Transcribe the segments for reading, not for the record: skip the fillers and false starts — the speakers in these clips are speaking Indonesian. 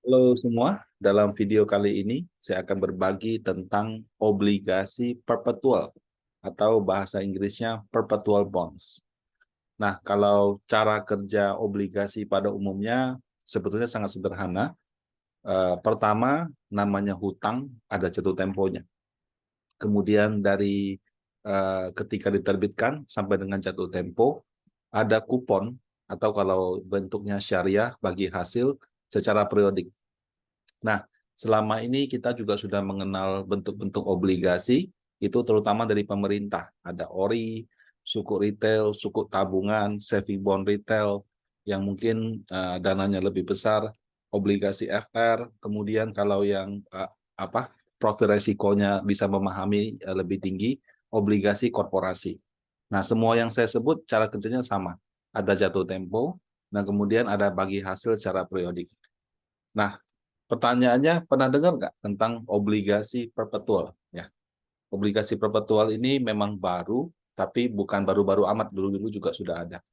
Halo semua, dalam video kali ini saya akan berbagi tentang obligasi perpetual atau bahasa Inggrisnya perpetual bonds. Nah, kalau cara kerja obligasi pada umumnya sebetulnya sangat sederhana. Pertama, namanya hutang ada jatuh temponya. Kemudian dari ketika diterbitkan sampai dengan jatuh tempo, ada kupon atau kalau bentuknya syariah bagi hasil secara periodik. Nah, selama ini kita juga sudah mengenal bentuk-bentuk obligasi, itu terutama dari pemerintah. Ada ORI, sukuk retail, sukuk tabungan, saving bond retail, yang mungkin dananya lebih besar, obligasi FR, kemudian kalau yang profil resikonya bisa memahami lebih tinggi, obligasi korporasi. Nah, semua yang saya sebut cara kerjanya sama. Ada jatuh tempo, nah kemudian ada bagi hasil secara periodik. Nah, pertanyaannya, pernah dengar nggak tentang obligasi perpetual? Ya, obligasi perpetual ini memang baru, tapi bukan baru-baru amat, dulu-dulu juga sudah ada.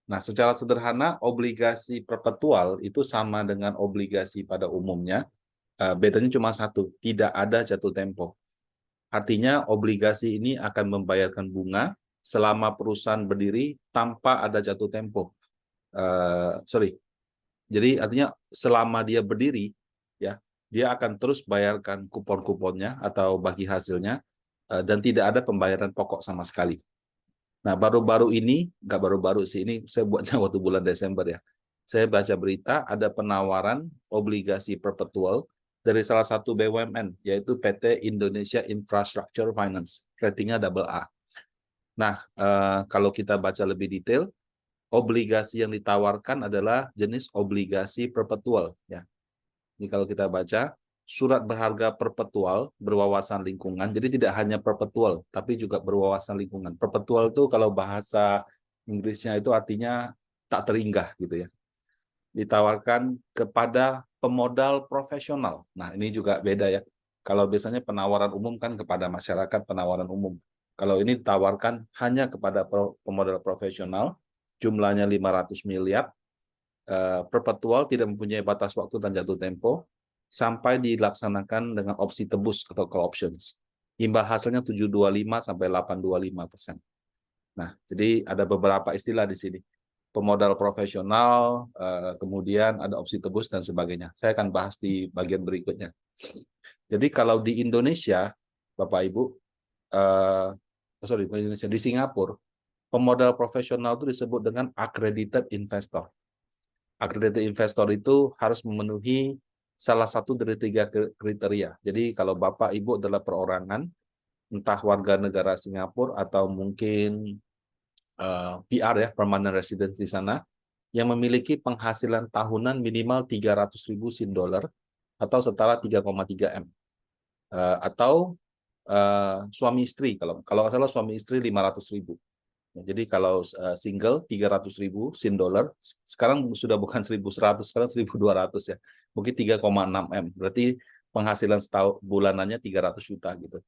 Nah, secara sederhana, obligasi perpetual itu sama dengan obligasi pada umumnya, bedanya cuma satu, tidak ada jatuh tempo. Artinya, obligasi ini akan membayarkan bunga selama perusahaan berdiri tanpa ada jatuh tempo. Sorry, jadi artinya selama dia berdiri, ya, dia akan terus bayarkan kupon-kuponnya atau bagi hasilnya, dan tidak ada pembayaran pokok sama sekali. Nah, baru-baru ini, nggak baru-baru sih, ini saya buatnya waktu bulan Desember ya. Saya baca berita ada penawaran obligasi perpetual dari salah satu BUMN, yaitu PT Indonesia Infrastructure Finance, ratingnya double A. Nah, kalau kita baca lebih detail, obligasi yang ditawarkan adalah jenis obligasi perpetual. Ya. Ini kalau kita baca, surat berharga perpetual berwawasan lingkungan. Jadi tidak hanya perpetual, tapi juga berwawasan lingkungan. Perpetual itu kalau bahasa Inggrisnya itu artinya tak teringgah gitu ya. Ditawarkan kepada pemodal profesional. Nah, ini juga beda ya. Kalau biasanya penawaran umum kan kepada masyarakat, penawaran umum. Kalau ini ditawarkan hanya kepada pemodal profesional, jumlahnya 500 miliar, perpetual, tidak mempunyai batas waktu dan jatuh tempo, sampai dilaksanakan dengan opsi tebus atau call options. Imbal hasilnya 725 sampai 825%. Nah, jadi ada beberapa istilah di sini. Pemodal profesional, kemudian ada opsi tebus dan sebagainya. Saya akan bahas di bagian berikutnya. Jadi kalau di Indonesia, Bapak Ibu, di Indonesia, di Singapura, pemodal profesional itu disebut dengan accredited investor. Accredited investor itu harus memenuhi salah satu dari 3 kriteria. Jadi kalau Bapak Ibu adalah perorangan, entah warga negara Singapura atau mungkin PR ya, permanent residence di sana, yang memiliki penghasilan tahunan minimal 300.000 sin dolar atau setara 3,3 M. Atau suami istri, kalau nggak salah suami istri 500.000. Jadi kalau single 300.000 sin dolar, sekarang sudah bukan 1.100, sekarang 1.200 ya. Mungkin 3,6 M. Berarti penghasilan setahun bulanannya 300 juta gitu.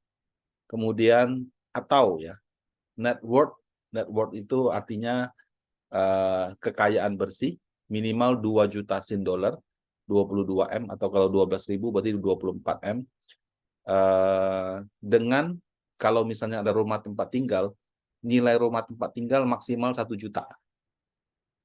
Kemudian atau ya, net worth itu artinya kekayaan bersih minimal 2 juta sin dolar, 22 M, atau kalau 12.000 berarti 24 M. Dengan kalau misalnya ada rumah tempat tinggal, nilai rumah tempat tinggal maksimal 1 juta.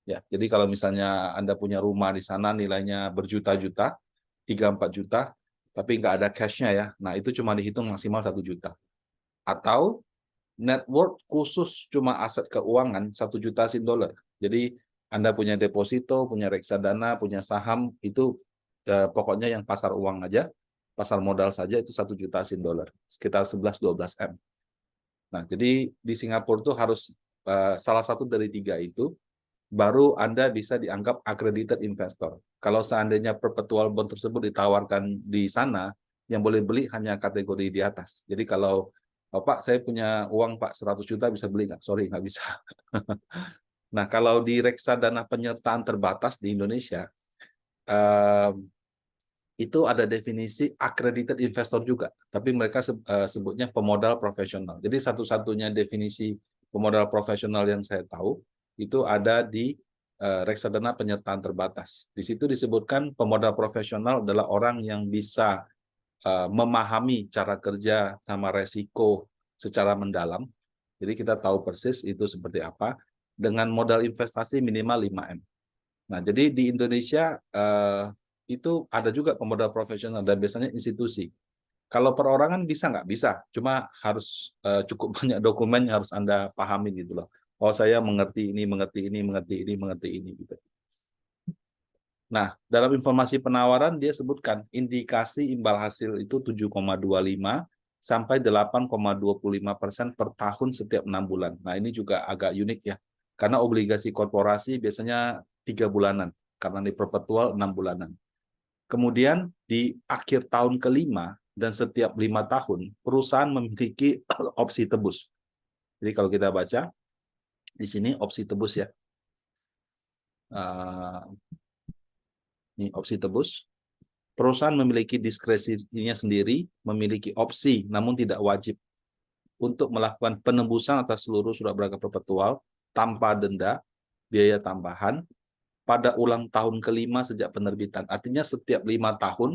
Ya, jadi kalau misalnya Anda punya rumah di sana nilainya berjuta-juta, 3-4 juta, tapi nggak ada cash-nya ya, nah itu cuma dihitung maksimal 1 juta. Atau net worth khusus cuma aset keuangan 1 juta sin dolar. Jadi Anda punya deposito, punya reksadana, punya saham, itu pokoknya yang pasar uang aja, pasar modal saja itu 1 juta sin dolar, sekitar 11-12 M. Nah, jadi di Singapura tuh harus salah satu dari 3 itu, baru Anda bisa dianggap accredited investor. Kalau seandainya perpetual bond tersebut ditawarkan di sana, yang boleh beli hanya kategori di atas. Jadi kalau Pak, saya punya uang Pak 100 juta bisa beli nggak? Sorry, nggak bisa. Nah, kalau di reksadana penyertaan terbatas di Indonesia, eh, itu ada definisi accredited investor juga, tapi mereka sebutnya pemodal profesional. Jadi satu-satunya definisi pemodal profesional yang saya tahu itu ada di reksadana penyertaan terbatas. Di situ disebutkan pemodal profesional adalah orang yang bisa memahami cara kerja sama resiko secara mendalam. Jadi kita tahu persis itu seperti apa dengan modal investasi minimal 5M. Nah, jadi di Indonesia itu ada juga pemodal profesional dan biasanya institusi. Kalau perorangan bisa nggak? Bisa, cuma harus cukup banyak dokumen yang harus Anda pahami gitu loh. Oh, saya mengerti ini, mengerti ini, mengerti ini, mengerti ini gitu. Nah, dalam informasi penawaran dia sebutkan indikasi imbal hasil itu 7,25 sampai 8,25% per tahun setiap 6 bulan. Nah, ini juga agak unik ya. Karena obligasi korporasi biasanya 3 bulanan, karena di perpetual 6 bulanan. Kemudian di akhir tahun kelima dan setiap 5 tahun, perusahaan memiliki opsi tebus. Jadi kalau kita baca, di sini opsi tebus ya. Ini opsi tebus. Perusahaan memiliki diskresinya sendiri, memiliki opsi namun tidak wajib untuk melakukan penembusan atas seluruh surat berharga perpetual tanpa denda, biaya tambahan pada ulang tahun kelima sejak penerbitan. Artinya setiap 5 tahun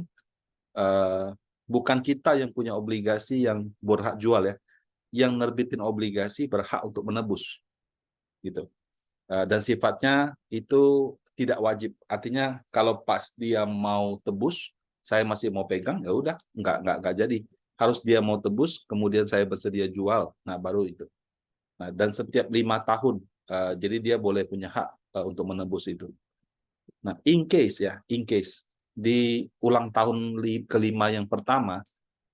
bukan kita yang punya obligasi yang berhak jual ya, yang nerbitin obligasi berhak untuk menebus gitu. Dan sifatnya itu tidak wajib. Artinya kalau pas dia mau tebus, saya masih mau pegang, ya udah nggak jadi. Harus dia mau tebus, kemudian saya bersedia jual, nah baru itu. Nah, dan setiap 5 tahun, jadi dia boleh punya hak untuk menebus itu. Nah, in case di ulang tahun kelima yang pertama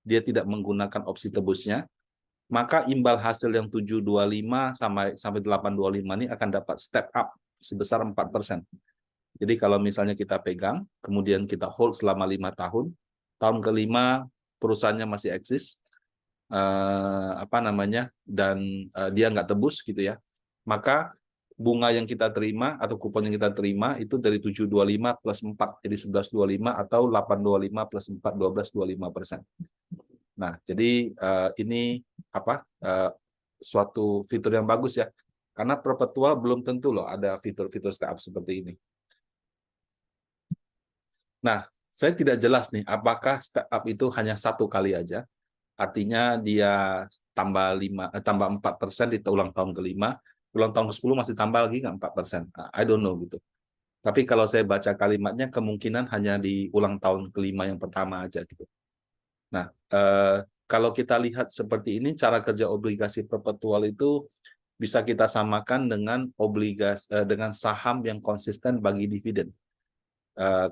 dia tidak menggunakan opsi tebusnya, maka imbal hasil yang 725 sampai 825 ini akan dapat step up sebesar 4%. Jadi kalau misalnya kita pegang, kemudian kita hold selama 5 tahun, tahun kelima perusahaannya masih eksis, dan dia nggak tebus gitu ya, maka bunga yang kita terima atau kupon yang kita terima itu dari 725 plus 4, jadi 1125 atau 825 plus 4, 12,25%. Nah, jadi ini suatu fitur yang bagus ya, karena perpetual belum tentu loh ada fitur-fitur step up seperti ini. Nah, saya tidak jelas nih, apakah step up itu hanya satu kali aja, artinya dia tambah 4% di ulang tahun kelima, ulang tahun ke-10 masih tambah lagi nggak 4%? I don't know gitu. Tapi kalau saya baca kalimatnya, kemungkinan hanya di ulang tahun kelima yang pertama aja gitu. Nah, kalau kita lihat seperti ini, cara kerja obligasi perpetual itu bisa kita samakan dengan dengan saham yang konsisten bagi dividen.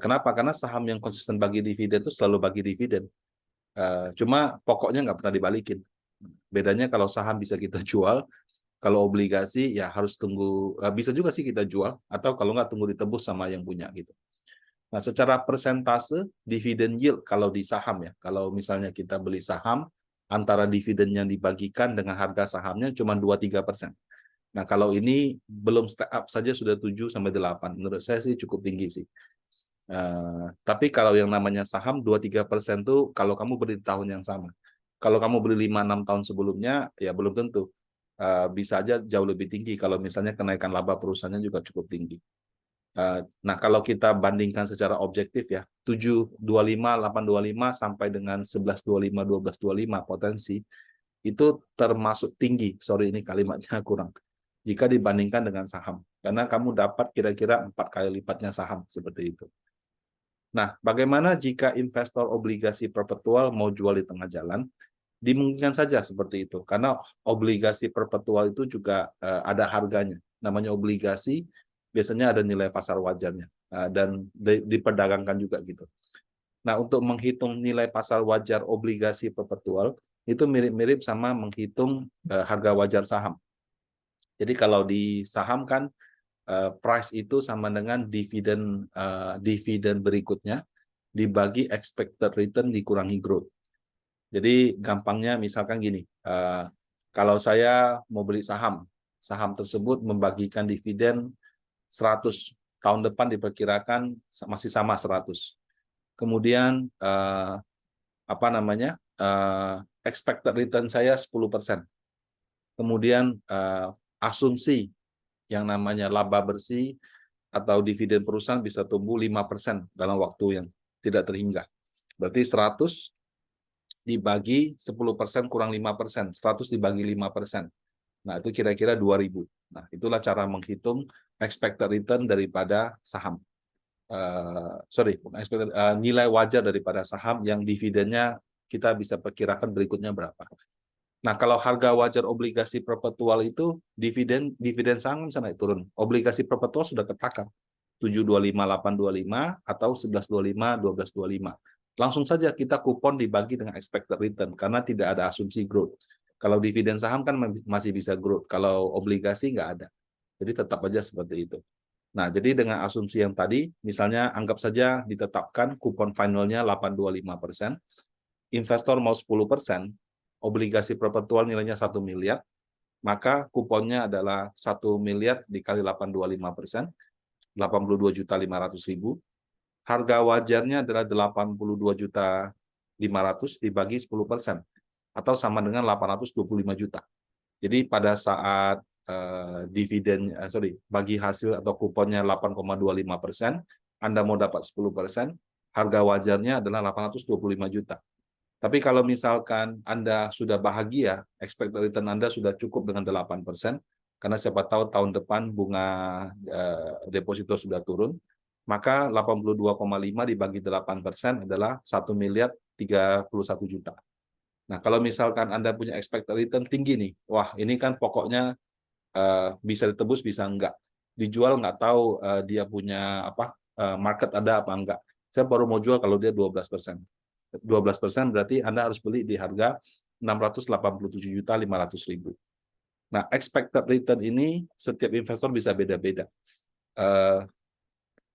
Kenapa? Karena saham yang konsisten bagi dividen itu selalu bagi dividen. Cuma pokoknya nggak pernah dibalikin. Bedanya kalau saham bisa kita jual, kalau obligasi ya harus tunggu, bisa juga sih kita jual, atau kalau nggak tunggu ditebus sama yang punya gitu. Nah, secara persentase dividen yield kalau di saham ya, kalau misalnya kita beli saham, antara dividen yang dibagikan dengan harga sahamnya cuma 2-3%. Nah, kalau ini belum step up saja sudah 7-8. Menurut saya sih cukup tinggi sih. Tapi kalau yang namanya saham 2-3% tuh kalau kamu beli di tahun yang sama. Kalau kamu beli 5-6 tahun sebelumnya, ya belum tentu. Bisa aja jauh lebih tinggi kalau misalnya kenaikan laba perusahaannya juga cukup tinggi. Nah, kalau kita bandingkan secara objektif ya, 725, 825 sampai dengan 1125, 1225 potensi, itu termasuk tinggi. Sorry, ini kalimatnya kurang. Jika dibandingkan dengan saham. Karena kamu dapat kira-kira 4 kali lipatnya saham, seperti itu. Nah, bagaimana jika investor obligasi perpetual mau jual di tengah jalan? Dimungkinkan saja seperti itu, karena obligasi perpetual itu juga ada harganya. Namanya obligasi, biasanya ada nilai pasar wajarnya, dan diperdagangkan juga gitu. Nah, untuk menghitung nilai pasar wajar obligasi perpetual, itu mirip-mirip sama menghitung harga wajar saham. Jadi kalau di saham kan, price itu sama dengan dividen berikutnya, dibagi expected return dikurangi growth. Jadi gampangnya misalkan gini, kalau saya mau beli saham, saham tersebut membagikan dividen 100, tahun depan diperkirakan masih sama 100. Kemudian expected return saya 10%. Kemudian asumsi yang namanya laba bersih atau dividen perusahaan bisa tumbuh 5% dalam waktu yang tidak terhingga. Berarti 100 dibagi 10% kurang 5%, 100 dibagi 5%. Nah, itu kira-kira 2.000. Nah, itulah cara menghitung expected return daripada saham. Nilai wajar daripada saham yang dividennya kita bisa perkirakan berikutnya berapa. Nah, kalau harga wajar obligasi perpetual itu dividen saham bisa naik turun. Obligasi perpetual sudah ketakar 725, 825 atau 1125, 1225. Langsung saja kita kupon dibagi dengan expected return karena tidak ada asumsi growth. Kalau dividen saham kan masih bisa growth, kalau obligasi nggak ada. Jadi tetap aja seperti itu. Nah, jadi dengan asumsi yang tadi, misalnya anggap saja ditetapkan kupon finalnya 825%, investor mau 10%, obligasi perpetual nilainya 1 miliar, maka kuponnya adalah 1 miliar dikali 825%, 82.500.000. Harga wajarnya adalah 82.500.000 dibagi 10%, atau sama dengan 825 juta. Jadi pada saat bagi hasil atau kuponnya 8,25%, Anda mau dapat 10%, harga wajarnya adalah 825 juta. Tapi kalau misalkan Anda sudah bahagia, expected return Anda sudah cukup dengan 8%, karena siapa tahu tahun depan bunga deposito sudah turun, maka 82,5 dibagi 8% adalah 1 miliar 31 juta. Nah, kalau misalkan Anda punya expected return tinggi nih, wah ini kan pokoknya bisa ditebus bisa enggak, dijual nggak tahu dia punya market ada apa enggak. Saya baru mau jual kalau dia 12%. 12% berarti Anda harus beli di harga 687.500.000. Nah, expected return ini setiap investor bisa beda-beda.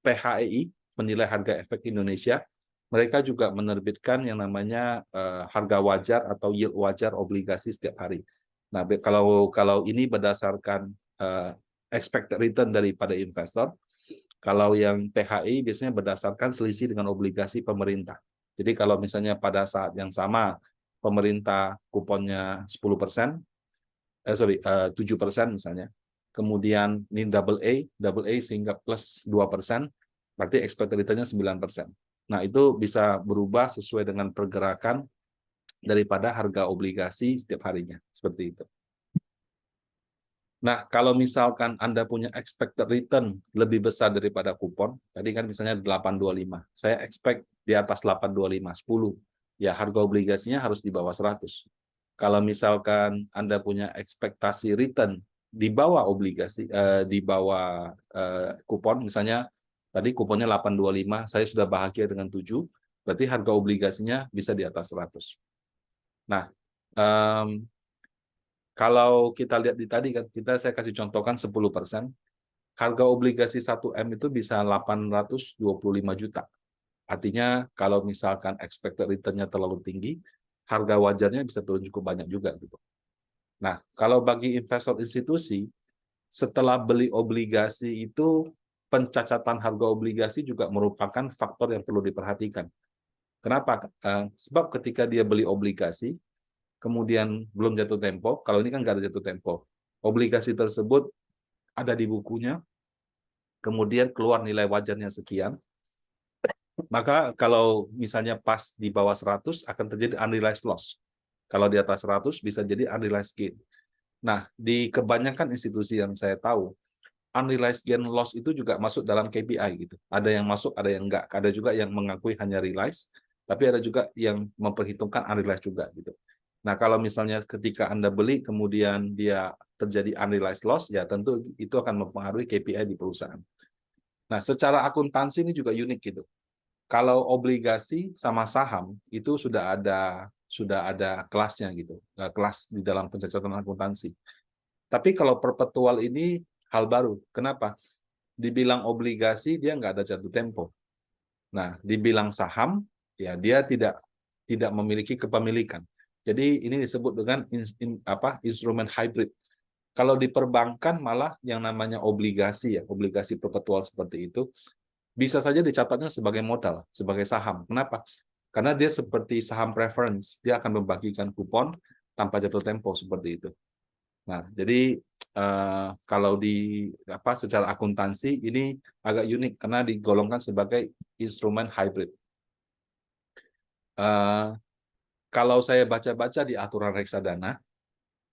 PHEI, Penilai Harga Efek Indonesia, mereka juga menerbitkan yang namanya harga wajar atau yield wajar obligasi setiap hari. Nah, kalau ini berdasarkan expected return daripada investor, kalau yang PHI biasanya berdasarkan selisih dengan obligasi pemerintah. Jadi kalau misalnya pada saat yang sama pemerintah kuponnya 10%, 7% misalnya, kemudian ini double A sehingga plus 2%, berarti expected return-nya 9%. Nah, itu bisa berubah sesuai dengan pergerakan daripada harga obligasi setiap harinya, seperti itu. Nah, kalau misalkan Anda punya expected return lebih besar daripada kupon, tadi kan misalnya 825, saya expect di atas 825, 10, ya harga obligasinya harus di bawah 100. Kalau misalkan Anda punya ekspektasi return di bawah obligasi, di bawah kupon, misalnya tadi kuponnya 825, saya sudah bahagia dengan 7, berarti harga obligasinya bisa di atas 100. Nah, kalau kita lihat di tadi kan, saya kasih contohkan 10%, harga obligasi 1M itu bisa 825 juta. Artinya kalau misalkan expected return-nya terlalu tinggi, harga wajarnya bisa turun cukup banyak juga gitu. Nah, kalau bagi investor institusi, setelah beli obligasi itu, pencacatan harga obligasi juga merupakan faktor yang perlu diperhatikan. Kenapa? Sebab ketika dia beli obligasi, kemudian belum jatuh tempo, kalau ini kan nggak ada jatuh tempo, obligasi tersebut ada di bukunya, kemudian keluar nilai wajarnya sekian, maka kalau misalnya pas di bawah 100 akan terjadi unrealized loss. Kalau di atas 100 bisa jadi unrealized gain. Nah, di kebanyakan institusi yang saya tahu, unrealized gain loss itu juga masuk dalam KPI gitu. Ada yang masuk, ada yang enggak. Ada juga yang mengakui hanya realize, tapi ada juga yang memperhitungkan unrealized juga gitu. Nah, kalau misalnya ketika Anda beli kemudian dia terjadi unrealized loss, ya tentu itu akan mempengaruhi KPI di perusahaan. Nah, secara akuntansi ini juga unik gitu. Kalau obligasi sama saham itu sudah ada kelasnya gitu, kelas di dalam pencatatan akuntansi. Tapi kalau perpetual ini hal baru. Kenapa? Dibilang obligasi dia nggak ada jatuh tempo. Nah, dibilang saham ya dia tidak memiliki kepemilikan. Jadi ini disebut dengan instrumen hybrid. Kalau di perbankan malah yang namanya obligasi obligasi perpetual seperti itu bisa saja dicatatnya sebagai modal, sebagai saham. Kenapa? Karena dia seperti saham preference, dia akan membagikan kupon tanpa jatuh tempo seperti itu. Nah, jadi kalau di secara akuntansi ini agak unik karena digolongkan sebagai instrumen hybrid. Kalau saya baca-baca di aturan reksadana,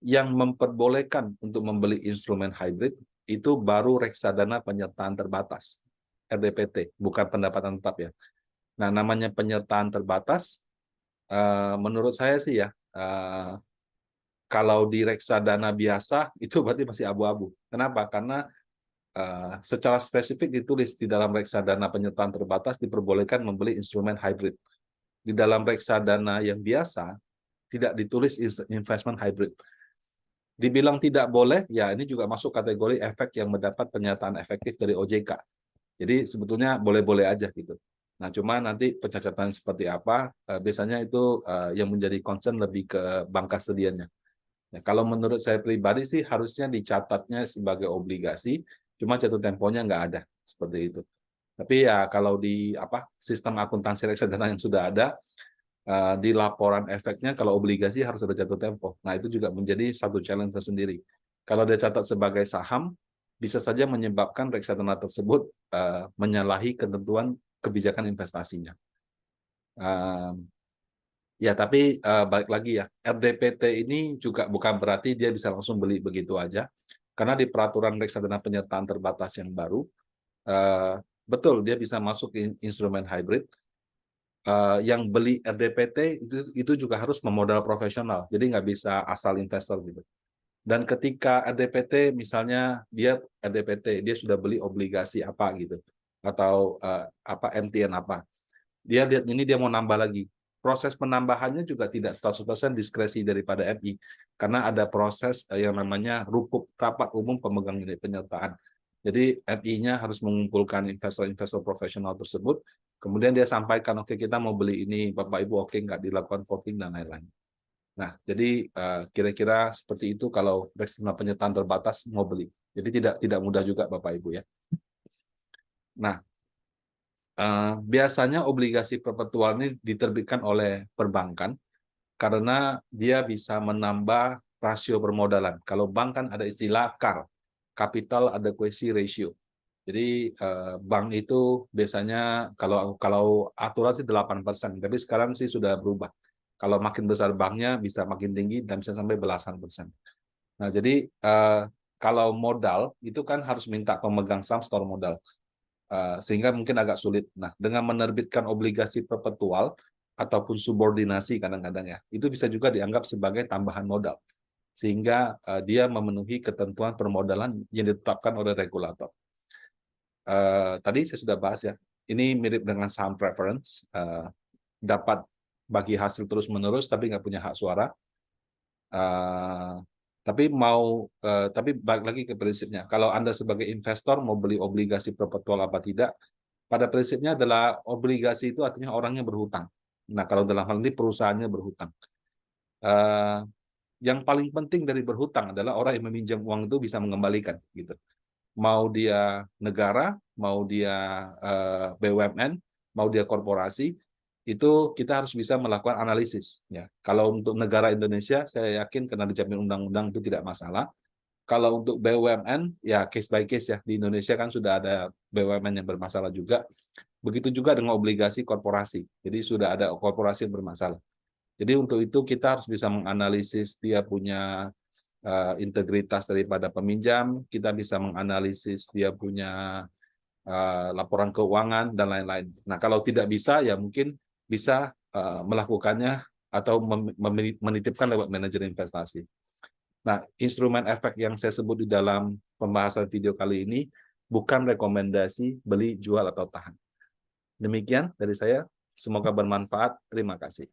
yang memperbolehkan untuk membeli instrumen hybrid itu baru reksadana penyertaan terbatas, RDPT, bukan pendapatan tetap ya. Nah, namanya penyertaan terbatas, menurut saya sih ya, kalau di reksadana biasa itu berarti masih abu-abu. Kenapa? Karena secara spesifik ditulis di dalam reksadana penyertaan terbatas diperbolehkan membeli instrumen hybrid. Di dalam reksadana yang biasa tidak ditulis investment hybrid. Dibilang tidak boleh, ya ini juga masuk kategori efek yang mendapat pernyataan efektif dari OJK. Jadi sebetulnya boleh-boleh aja gitu. Nah, cuma nanti pencacatan seperti apa, biasanya itu yang menjadi concern lebih ke bank kastodiannya. Nah, kalau menurut saya pribadi sih harusnya dicatatnya sebagai obligasi, cuma jatuh temponya nggak ada seperti itu. Tapi ya kalau di sistem akuntansi reksadana yang sudah ada, di laporan efeknya kalau obligasi harus ada jatuh tempo. Nah, itu juga menjadi satu challenge tersendiri. Kalau dia catat sebagai saham, bisa saja menyebabkan reksadana tersebut menyalahi ketentuan kebijakan investasinya. Ya, tapi balik lagi ya, RDPT ini juga bukan berarti dia bisa langsung beli begitu aja. Karena di peraturan reksadana penyertaan terbatas yang baru, betul dia bisa masuk instrumen hybrid, yang beli RDPT itu juga harus memodal profesional, jadi nggak bisa asal investor gitu. Dan ketika RDPT misalnya dia sudah beli obligasi apa gitu, atau MTN apa, dia lihat ini dia mau nambah lagi. Proses penambahannya juga tidak 100% diskresi daripada MI, karena ada proses yang namanya rukuk rapat umum pemegang unit penyertaan. Jadi MI-nya harus mengumpulkan investor-investor profesional tersebut, kemudian dia sampaikan, oke kita mau beli ini, Bapak Ibu oke nggak dilakukan voting dan lain-lain. Nah, jadi kira-kira seperti itu kalau reksadana penyertaan terbatas mau beli. Jadi tidak mudah juga Bapak Ibu ya. Nah, biasanya obligasi perpetual ini diterbitkan oleh perbankan karena dia bisa menambah rasio permodalan. Kalau bank kan ada istilah CAR, Capital Adequacy Ratio. Jadi bank itu biasanya kalau aturan sih 8%, tapi sekarang sih sudah berubah. Kalau makin besar banknya bisa makin tinggi dan bisa sampai belasan persen. Nah, jadi kalau modal itu kan harus minta pemegang saham store modal. Sehingga mungkin agak sulit. Nah, dengan menerbitkan obligasi perpetual ataupun subordinasi kadang-kadang ya, itu bisa juga dianggap sebagai tambahan modal. Sehingga dia memenuhi ketentuan permodalan yang ditetapkan oleh regulator. Tadi saya sudah bahas ya, ini mirip dengan saham preference, dapat bagi hasil terus-menerus tapi nggak punya hak suara. Tapi balik lagi ke prinsipnya. Kalau Anda sebagai investor mau beli obligasi perpetual apa tidak, pada prinsipnya adalah obligasi itu artinya orangnya berhutang. Nah, kalau dalam hal ini perusahaannya berhutang. Yang paling penting dari berhutang adalah orang yang meminjam uang itu bisa mengembalikan, gitu. Mau dia negara, mau dia BUMN, mau dia korporasi, itu kita harus bisa melakukan analisis. Ya. Kalau untuk negara Indonesia, saya yakin karena dijamin undang-undang itu tidak masalah. Kalau untuk BUMN, ya case by case ya. Di Indonesia kan sudah ada BUMN yang bermasalah juga. Begitu juga dengan obligasi korporasi. Jadi sudah ada korporasi yang bermasalah. Jadi untuk itu kita harus bisa menganalisis dia punya integritas daripada peminjam, kita bisa menganalisis dia punya laporan keuangan dan lain-lain. Nah, kalau tidak bisa ya mungkin bisa melakukannya atau menitipkan lewat manajer investasi. Nah, instrumen efek yang saya sebut di dalam pembahasan video kali ini bukan rekomendasi beli, jual, atau tahan. Demikian dari saya. Semoga bermanfaat. Terima kasih.